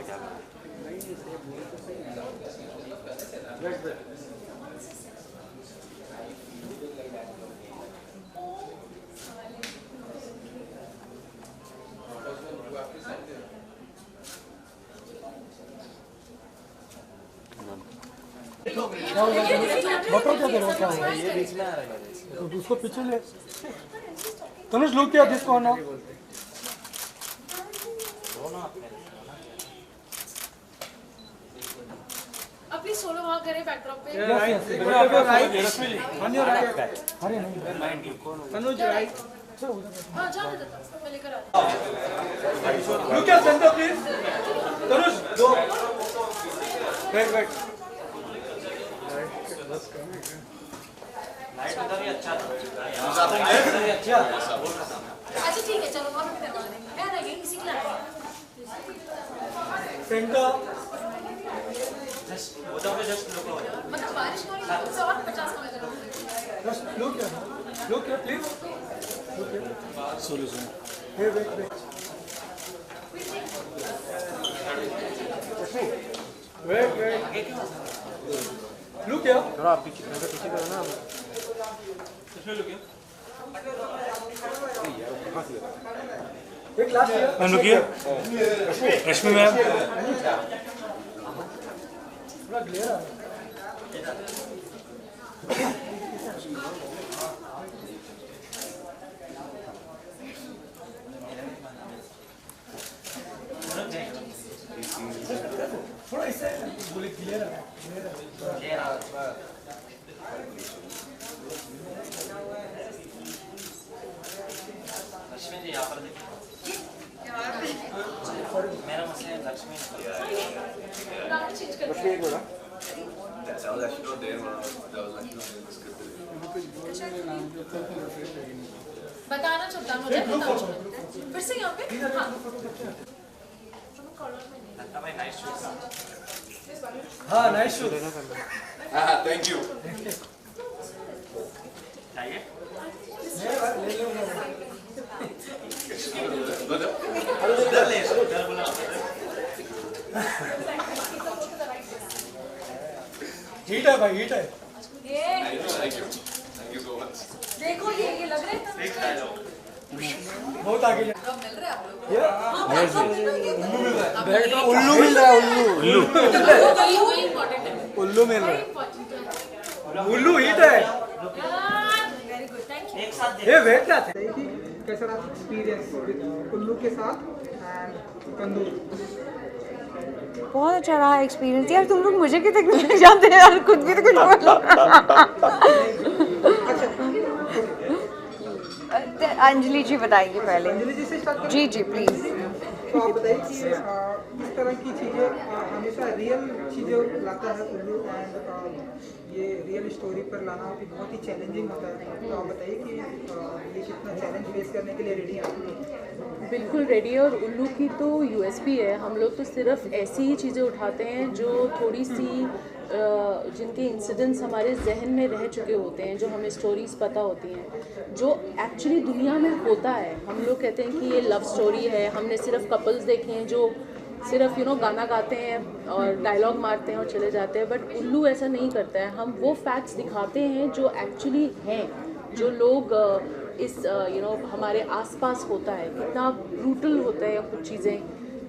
क्या क्या बताओ क्या करो क्या हुआ? ये बीच में आ रहा है तो उसको पीछे ले। तनुज लोग क्या दिस कौन है? अपनी सोलो वहाँ करें बैकड्रॉप पे। अरे नहीं तनुज राइट हाँ जाने देता हूँ, मैं लेकर आती look at centre please. Tanuj दो वेट लाइट उधर ही अच्छा था अच्छा ठीक है चलो वहाँ पे करवा देंगे है ना ये इसी के लिए सेंटर जस्ट उधर पे जस्ट लुक हो जाए मतलब बारिश हो रही है तो और 50 कम करो just look at please. Solution wait look क्या? थोड़ा पीछे करो ना एक लास्ट रुकिए रश्मि मैम थोड़ा क्लियर आ थोड़ा इससे बोले क्लियर है लक्ष्मी जी यहाँ पर देखिए मेरा मसला लक्ष्मी चेंज कर That was actually not there. That was actually not in the script. बताना चाहता हूँ मुझे बताओ फिर से यहाँ पे हाँ लगता भाई नाइस शूट हाँ नाइस शूट Thank you. चाहिए उधर ले उधर बोला हीट है भाई हीट है Thank you. Thank you so much. देखो ये लग रहा है एक डायलॉग बहुत आगे जा कब मिल रहा है आप लोग उल्लू मिल रहा है उल्लू वही इम्पोर्टेंट है उल्लू मिल रहा है उल्लू हीट है वेरी गुड थैंक यू एक साथ ये वेट क्या थे कैसा रहा एक्सपीरियंस उल्लू के साथ एंड तंदूर? बहुत अच्छा रहा एक्सपीरियंस यार। तुम लोग मुझे कितने नहीं जानते यार, खुद भी तो कुछ बोलो। अंजलि जी बताएंगी पहले। अंजलि जी से स्टार्ट करें? जी जी प्लीज। तो आप बताइए कि इस तरह की चीज़ें हमेशा रियल चीज़ें लाता है उल्लू एंड ये रियल स्टोरी पर लाना भी बहुत ही चैलेंजिंग होता है। तो आप बताइए कि ये कितना चैलेंज फेस करने के लिए रेडी हैं आप? बिल्कुल रेडी है। और उल्लू की तो यूएसपी है, हम लोग तो सिर्फ ऐसी ही चीज़ें उठाते हैं जो थोड़ी सी जिनके इंसिडेंट्स हमारे जहन में रह चुके होते हैं, जो हमें स्टोरीज़ पता होती हैं, जो एक्चुअली दुनिया में होता है। हम लोग कहते हैं कि ये लव स्टोरी है, हमने सिर्फ कपल्स देखे हैं जो सिर्फ गाना गाते हैं और डायलॉग मारते हैं और चले जाते हैं, बट उल्लू ऐसा नहीं करता है। हम वो फैक्ट्स दिखाते हैं जो एक्चुअली हैं, जो लोग इस हमारे आसपास होता है, कितना ब्रूटल होता है कुछ चीज़ें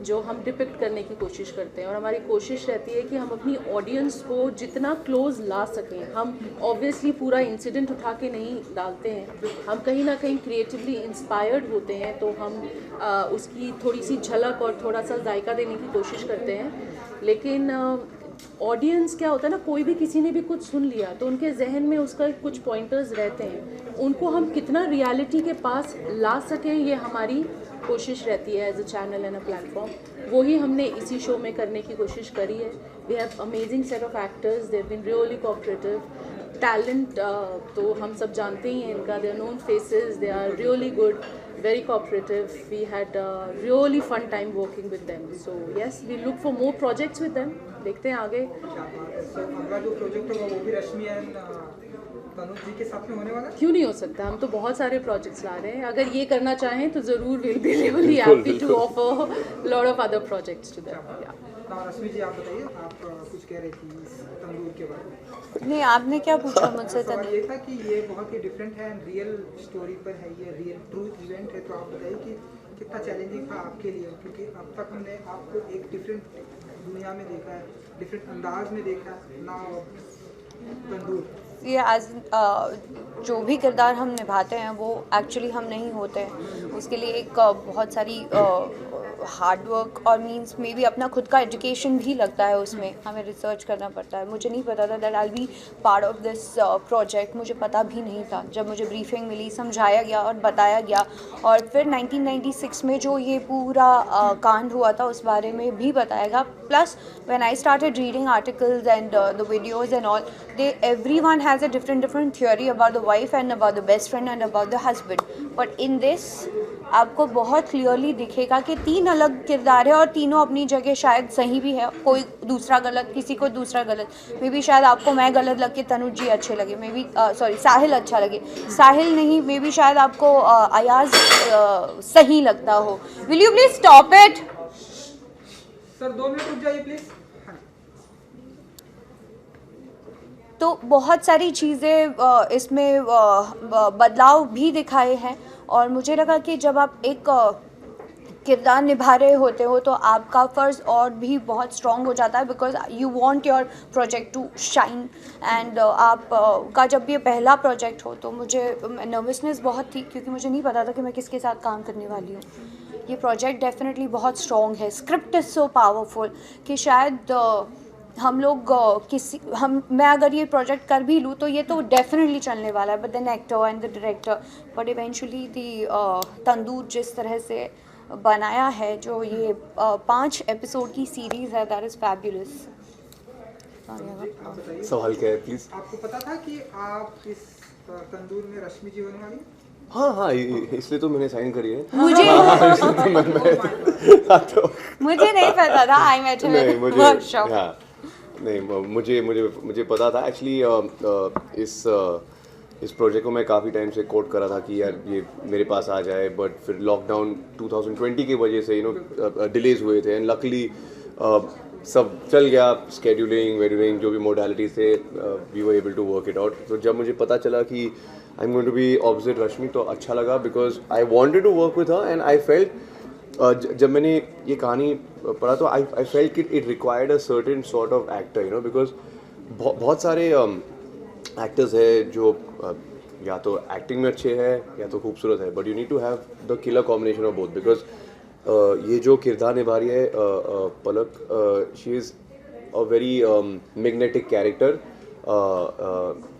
जो हम डिपिक्ट करने की कोशिश करते हैं। और हमारी कोशिश रहती है कि हम अपनी ऑडियंस को जितना क्लोज ला सकें। हम ऑब्वियसली पूरा इंसिडेंट उठा के नहीं डालते हैं, हम कहीं ना कहीं क्रिएटिवली इंस्पायर्ड होते हैं, तो हम उसकी थोड़ी सी झलक और थोड़ा सा जायका देने की कोशिश करते हैं। लेकिन ऑडियंस क्या होता है ना, कोई भी किसी ने भी कुछ सुन लिया तो उनके जहन में उसका कुछ पॉइंटर्स रहते हैं, उनको हम कितना रियलिटी के पास ला सकें, ये हमारी कोशिश रहती है as a channel and a platform. वही हमने इसी शो में करने की कोशिश करी है। We have amazing set of actors, they have been really cooperative. Talent तो हम सब जानते ही हैं इनका, they are known faces, they are really good, very cooperative. We had a really fun time working with them. So yes, we look for more projects with them. देखते हैं आगे। अगला जो प्रोजेक्ट होगा वो भी रश्मि एंड तनुज जी के साथ में होने वाला है? क्यों नहीं हो सकता, हम तो बहुत सारे प्रोजेक्ट्स ला रहे हैं, अगर ये करना चाहें तो ज़रूर will be really happy to offer lot of other projects to them. ना रश्मि जी आप बताइए, आप कुछ कह रही थी इस तंदूर के बारे में। नहीं, आपने क्या पूछा मुझसे? सवाल ये था कि ये बहुत ही डिफरेंट है, रियल स्टोरी पर है, ये रियल ट्रू इवेंट है, तो आप बताइए कि कितना चैलेंजिंग था आपके लिए, क्योंकि अब तक हमने आपको एक डिफरेंट दुनिया में देखा है, डिफरेंट अंदाज में देखा है ना तंदूर। ये जो भी किरदार हम निभाते हैं वो एक्चुअली हम नहीं होते हैं, उसके लिए एक बहुत सारी हार्ड वर्क और मींस मे भी अपना खुद का एजुकेशन भी लगता है, उसमें हमें रिसर्च करना पड़ता है। मुझे नहीं पता था that I be part of this project, मुझे पता भी नहीं था। जब मुझे ब्रीफिंग मिली, समझाया गया और बताया गया, और फिर 1996 में जो ये पूरा कांड हुआ था उस बारे में भी बताया गया। Plus when I started reading articles and the videos and all, everyone has a different theory about the wife and about the best friend and about the husband, but in this आपको बहुत clearly दिखेगा कि 3 अलग किरदार है और तीनों अपनी जगह शायद सही भी है, कोई दूसरा गलत, किसी को दूसरा गलत। मे बी शायद आपको मैं गलत लग के तनुज जी अच्छे लगे, मे बी साहिल अच्छा लगे, साहिल नहीं, मे बी शायद आपको अयाज सही लगता हो। Will you please stop it sir, 2 minute रुक जाइए प्लीज। तो बहुत सारी चीज़ें इसमें बदलाव भी दिखाए हैं, और मुझे लगा कि जब आप एक किरदार निभा रहे होते हो तो आपका फ़र्ज़ और भी बहुत स्ट्रॉन्ग हो जाता है, because you want your project to shine. And आप का जब ये पहला प्रोजेक्ट हो तो मुझे नर्वसनेस बहुत थी, क्योंकि मुझे नहीं पता था कि मैं किसके साथ काम करने वाली हूँ। ये प्रोजेक्ट डेफिनेटली बहुत स्ट्रॉन्ग है, स्क्रिप्ट इज़ सो पावरफुल कि शायद हम लोग मैं अगर ये प्रोजेक्ट कर भी लूँ तो ये तो डेफिनेटली चलने वाला है, but then actor and the director, but eventually तंदूर जिस तरह से बनाया है, जो ये 5 एपिसोड की सीरीज़ है, दैट इज़ फैबुलस। सवाल क्या है प्लीज? आपको पता था कि आप इस तंदूर में रश्मि जी होने वाली? हाँ, इसलिए तो मैंने साइन करी है। मुझे तो मुझे नहीं पता था, आई मेट हिम नहीं, इन वर्कशॉप। हाँ, नहीं, मुझे पता था एक्चुअली। इस प्रोजेक्ट को मैं काफ़ी टाइम से कोट करा था कि यार ये मेरे पास आ जाए, बट फिर लॉकडाउन 2020 की वजह से डिलेज हुए थे, एंड लकली सब चल गया, स्केड्यूलिंग वेड्यूलिंग जो भी मोडालिटीज थे, we were able to work it out. तो जब मुझे पता चला कि I am going to be opposite Rashmi, तो अच्छा लगा, because I wanted to work with her, and I felt जब मैंने ये कहानी पढ़ा तो I felt it required a certain sort of actor, because बहुत सारे एक्टर्स है जो या तो एक्टिंग में अच्छे हैं या तो खूबसूरत है, but you need to have the killer combination of both. Because ये जो किरदार निभा रही है Palak, she is a very magnetic character.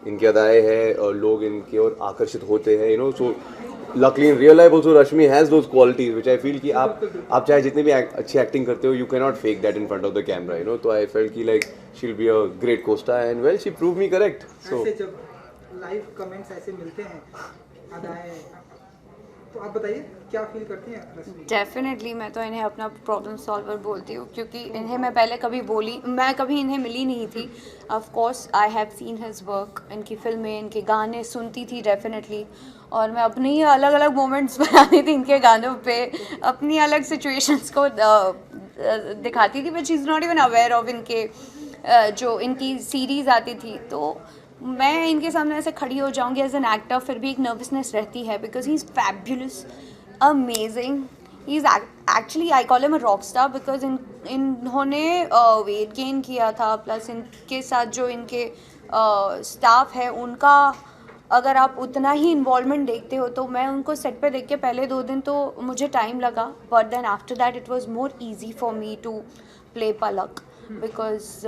इनकी अदाएँ हैं, लोग इनकी ओर आकर्षित होते हैं, सो luckily in real life also Rashmi has those qualities which I feel कि आप चाहे जितने भी अच्छी एक्टिंग करते हो, you cannot fake that in front of the camera, तो I felt कि like she'll be a great co-star, and well she proved me correct. So ऐसे जब लाइव कमेंट्स ऐसे मिलते हैं अदाएं, तो आप बताइए क्या फील करती हैं रश्मि? डेफिनेटली मैं तो इन्हें अपना प्रॉब्लम सॉल्वर बोलती हूँ, क्योंकि इन्हें मैं पहले मैं कभी इन्हें मिली नहीं थी। Of course I have seen his work, इनकी फिल्में, इनके गाने सुनती थी डेफिनेटली, और मैं अपनी अलग अलग मोमेंट्स बनाती थी इनके गानों पे, अपनी अलग सिचुएशंस को दिखाती थी, but she is not even aware of इनके जो इनकी सीरीज़ आती थी। तो मैं इनके सामने ऐसे खड़ी हो जाऊंगी एज एन एक्टर, फिर भी एक नर्वसनेस रहती है, because he is fabulous, amazing, he is actually I call him a rock star, because इन्होंने वेट गेन किया था, प्लस इनके साथ जो इनके स्टाफ है उनका अगर आप उतना ही इन्वॉल्वमेंट देखते हो, तो मैं उनको सेट पे देख के पहले 2 दिन तो मुझे टाइम लगा, but then after that it was more easy for me to play Palak, because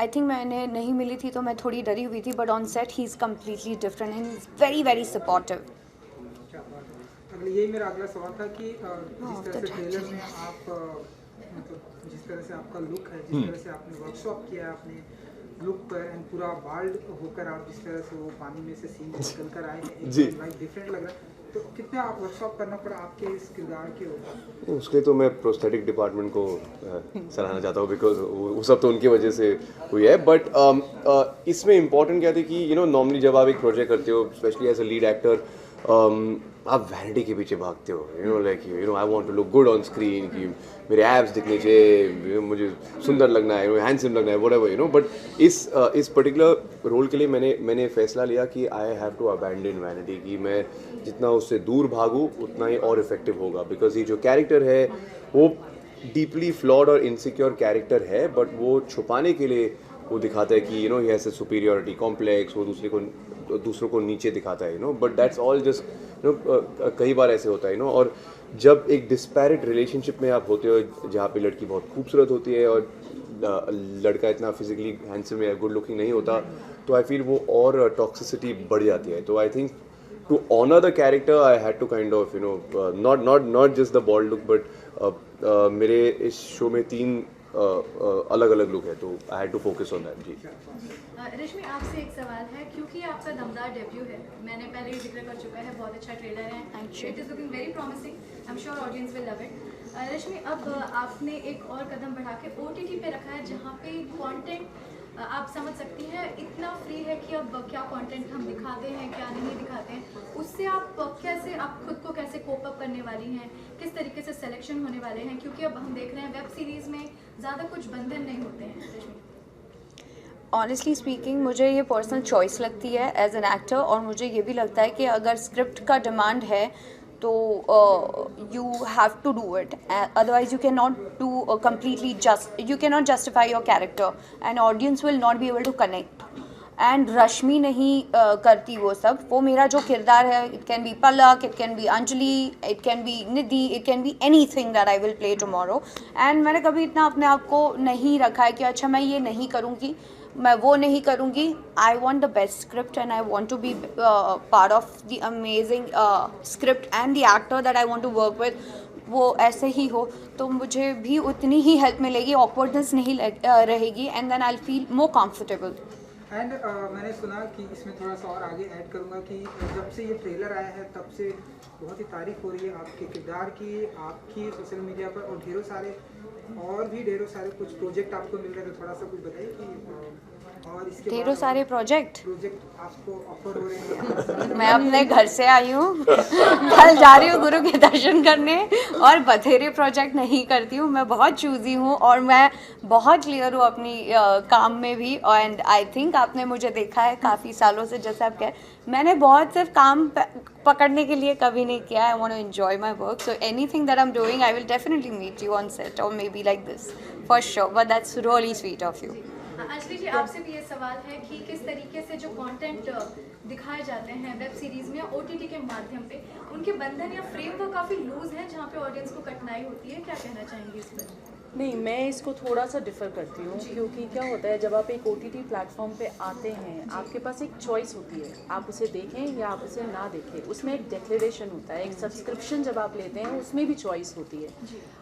I think मैंने नहीं मिली थी तो मैं थोड़ी डरी हुई थी, but on set he is completely different and is very very supportive. अगले यही मेरा अगला सवाल था कि जिस तरह से ट्रेलर में आप मतलब जिस तरह से आपका लुक है, जिस तरह से आपने वर्कशॉप किया है, आपने लुक पर एंड पूरा बाल्ड होकर आप जिस तरह से वो पानी में से सीन निकल कर आए हैं जी। लाइक डिफरेंट लग रहा है, तो कितना आप वर्कशॉप करना पड़ा आपके इस किरदार के ऊपर? उसके लिए तो मैं प्रोस्थेटिक डिपार्टमेंट को सराहना चाहता हूँ, बिकॉज वो सब तो उनकी वजह से हुई है। बट इसमें इम्पॉर्टेंट क्या थी कि नॉर्मली जब आप एक प्रोजेक्ट करते हो, specially as a lead actor, आप वैनिटी के पीछे भागते हो, like I want to look good on screen, कि मेरे एब्स दिखने चाहिए, मुझे सुंदर लगना है, हैंडसम लगना है, व्हाटएवर, बट इस पर्टिकुलर रोल के लिए मैंने फैसला लिया कि I have to abandon vanity, कि मैं जितना उससे दूर भागूँ उतना ही और इफेक्टिव होगा। बिकॉज ये जो कैरेक्टर है वो डीपली फ्लॉड और इनसिक्योर कैरेक्टर है, बट वो छुपाने के लिए वो दिखाता है कि he has a superiority complex, वो दूसरों को नीचे दिखाता है, बट दैट्स ऑल जस्ट कई बार ऐसे होता है, और जब एक डिस्पैरेट रिलेशनशिप में आप होते हो जहाँ पे लड़की बहुत खूबसूरत होती है और लड़का इतना फिजिकली हैंडसम या गुड लुकिंग नहीं होता, तो आई फील वो और टॉक्सिसिटी बढ़ जाती है। तो I think to honour the character I had to kind of not just the bald look, but मेरे इस शो में 3 अलग अलग लुक है, तो I had to focus on that. जी रश्मि, आपसे एक सवाल है, क्योंकि आपका दमदार डेब्यू है, मैंने पहले ही जिक्र कर चुका है, बहुत अच्छा ट्रेलर है, it is looking very promising, I am sure audience will love it. Rashmi, अब आपने एक और कदम बढ़ा के OTT पे रखा है, जहाँ पे कंटेंट आप समझ सकती हैं इतना फ्री है कि अब क्या कंटेंट हम दिखाते हैं क्या नहीं दिखाते हैं, उससे आप कैसे, आप खुद को कैसे कोप अप करने वाली हैं, किस तरीके से सिलेक्शन होने वाले हैं, क्योंकि अब हम देख रहे हैं वेब सीरीज़ में ज़्यादा कुछ बंधन नहीं होते हैं। रश्मि, ऑनेस्टली स्पीकिंग मुझे ये पर्सनल चॉइस लगती है एज एन एक्टर, और मुझे ये भी लगता है कि अगर स्क्रिप्ट का डिमांड है तो you have to do it, otherwise you can not do completely you can not justify your character and audience will not be able to connect. And Rashmi नहीं करती वो सब, वो मेरा जो किरदार है, it can be Palak, it can be Anjali, it can be Nidhi, it can be anything that I will play tomorrow. And मैंने कभी इतना अपने आप को नहीं रखा है कि अच्छा मैं ये नहीं करूँगी, मैं वो नहीं करूँगी। I want the best script and I want to be part of the amazing script and the actor that I want to work with, वो ऐसे ही हो तो मुझे भी उतनी ही हेल्प मिलेगी, ऑकवर्डनेस नहीं रहेगी, and then I will feel more comfortable. And मैंने सुना कि इसमें थोड़ा सा और आगे ऐड करूँगा कि जब से ये ट्रेलर आया है तब से बहुत ही तारीफ हो रही है आपके किरदार की, आपकी सोशल मीडिया पर, और ढेरों सारे कुछ प्रोजेक्ट आपको मिल रहे हैं, तो थोड़ा सा कुछ बताइए कि और इसके ढेरों सारे प्रोजेक्ट आपको ऑफर हो रहे हैं। मैं अपने घर से आई हूँ, कल जा रही हूँ गुरु के दर्शन करने, और बथेरे प्रोजेक्ट नहीं करती हूँ, मैं बहुत चूजी हूँ और मैं बहुत क्लियर हूँ अपनी काम में भी। एंड आई थिंक आपने मुझे देखा है काफ़ी सालों से, जैसे आप कह, मैंने बहुत सिर्फ काम पकड़ने के लिए कभी नहीं किया। I want to enjoy my work, so anything that I am doing I will definitely meet you on set और maybe like this for sure, but that's really sweet of you. Anjali ji, आपसे भी ये सवाल है कि किस तरीके से जो कंटेंट दिखाए जाते हैं वेब सीरीज में या OTT के माध्यम पे, उनके बंधन या फ्रेमवर्क काफ़ी लूज है जहाँ पे ऑडियंस को कठिनाई होती है, क्या कहना चाहेंगे इस पर? नहीं, मैं इसको थोड़ा सा डिफ़र करती हूँ, क्योंकि क्या होता है जब आप एक OTT प्लेटफॉर्म पे आते हैं, आपके पास एक चॉइस होती है, आप उसे देखें या आप उसे ना देखें, उसमें एक डिक्लेरेशन होता है। एक सब्सक्रिप्शन जब आप लेते हैं उसमें भी चॉइस होती है,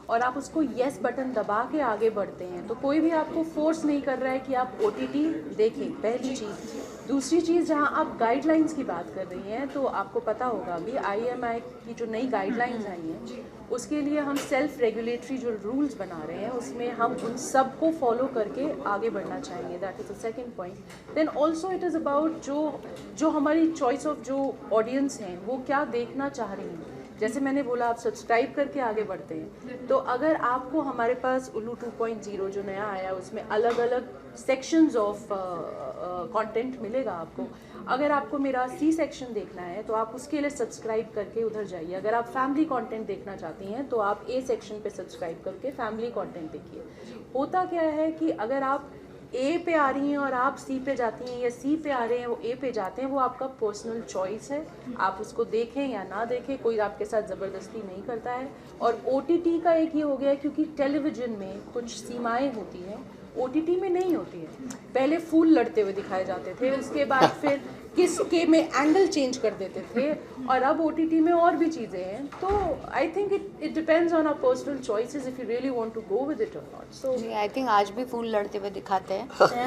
और आप उसको येस बटन दबा के आगे बढ़ते हैं, तो कोई भी आपको फोर्स नहीं कर रहा है कि आप OTT देखें, पहली चीज़। दूसरी चीज़, जहाँ आप गाइडलाइंस की बात कर रही हैं, तो आपको पता होगा अभी IMI की जो नई गाइडलाइंस आई हैं, उसके लिए हम सेल्फ रेगुलेटरी जो रूल्स बना रहे हैं, उसमें हम उन सब को फॉलो करके आगे बढ़ना चाहेंगे। That is the second point. Then also it is about जो हमारी चॉइस ऑफ जो ऑडियंस हैं वो क्या देखना चाह रही हैं। जैसे मैंने बोला, आप सब्सक्राइब करके आगे बढ़ते हैं, तो अगर आपको हमारे पास उल्लू 2.0 जो नया आया उसमें अलग अलग सेक्शंस ऑफ कंटेंट मिलेगा आपको। अगर आपको मेरा C सेक्शन देखना है तो आप उसके लिए सब्सक्राइब करके उधर जाइए। अगर आप फैमिली कंटेंट देखना चाहती हैं तो आप A सेक्शन पे सब्सक्राइब करके फैमिली कंटेंट देखिए। होता क्या है कि अगर आप A पे आ रही हैं और आप C पे जाती हैं, या C पे आ रहे हैं वो A पे जाते हैं, वो आपका पर्सनल चॉइस है, आप उसको देखें या ना देखें, कोई आपके साथ ज़बरदस्ती नहीं करता है। और OTT का एक ये हो गया है, क्योंकि टेलीविज़न में कुछ सीमाएं होती हैं, OTT में नहीं होती है। पहले फूल लड़ते हुए दिखाए जाते थे, उसके बाद फिर किसके में एंगल चेंज कर देते थे, और अब OTT में और भी चीज़ें हैं. तो I think it depends on our personal choices if you really want to go with it और नॉट. सो आई थिंक आज भी फूल लड़ते हुए दिखाते हैं.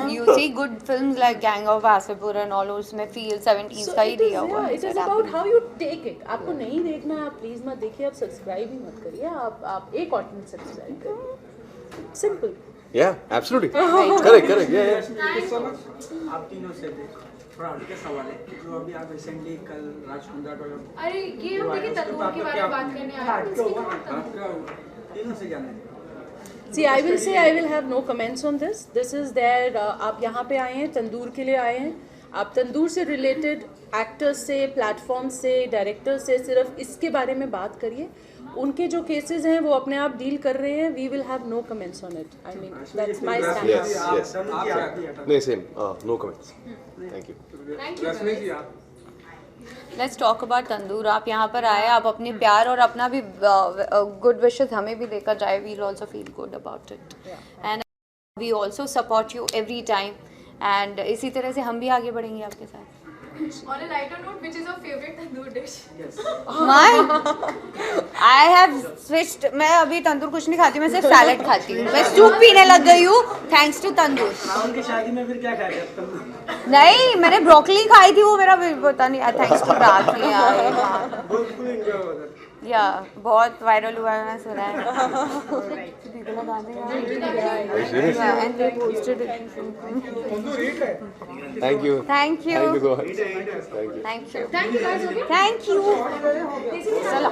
You see good films like Gang of Wasseypur and all, उसमें फील 70s का ही दिया हुआ है. It is about how you take it. आपको नहीं देखना है, आप प्लीज मत देखिए, आप सब्सक्राइब ही मत करिए, आप एक ऑडियंस सब्सक्राइब करिए. Simple. Yeah, absolutely. Correct. Yeah. Thank you so much. आप तीनों से थोड़ा हल्के सवाल है जो अभी आप रिसेंटली कल राजकुंडा का अरे ये हम देखिए तंदूर के बारे में बात करने आए हैं, इसकी क्या तंदूर? तीनों से जानना है. See, I will have no comments on this. This is their आप यहाँ पे आए हैं, तंदूर के लिए आए हैं. आप तंदूर से रिलेटेड एक्टर्स से, प्लेटफॉर्म से, डायरेक्टर से सिर्फ इसके बारे में बात करिए. उनके जो केसेस हैं वो अपने आप डील कर रहे हैं. We will have no comments on it. I mean that's my stand. Yes. No, same. No comments. Thank you. Thank you. Let's talk about tandoor. आप यहाँ पर आए, आप अपने प्यार और अपना भी गुड विशेस हमें भी देकर जाए. We will also feel good about it and we also support you every time. And इसी तरह से हम भी आगे बढ़ेंगे आपके साथ. On a lighter note, which is your favorite tandoor dish? I have switched. मैं अभी तंदूर कुछ नहीं खाती, मैं सिर्फ सैलेड खाती हूँ. मैं सूप पीने लग गई हूँ थैंक्स टू तंदूर. राहुल की शादी में फिर क्या खाया तुम? नहीं, मैंने ब्रोकली खाई थी, वो मेरा पता नहीं. Thanks to Rakhi. Full enjoy होगा. या बहुत वायरल हुआ है, मैंने सुना है. And they posted it. Thank you. Thank you. Thank you so much. Thank you. Thank you. Thank you guys. Okay. Thank you. चलो.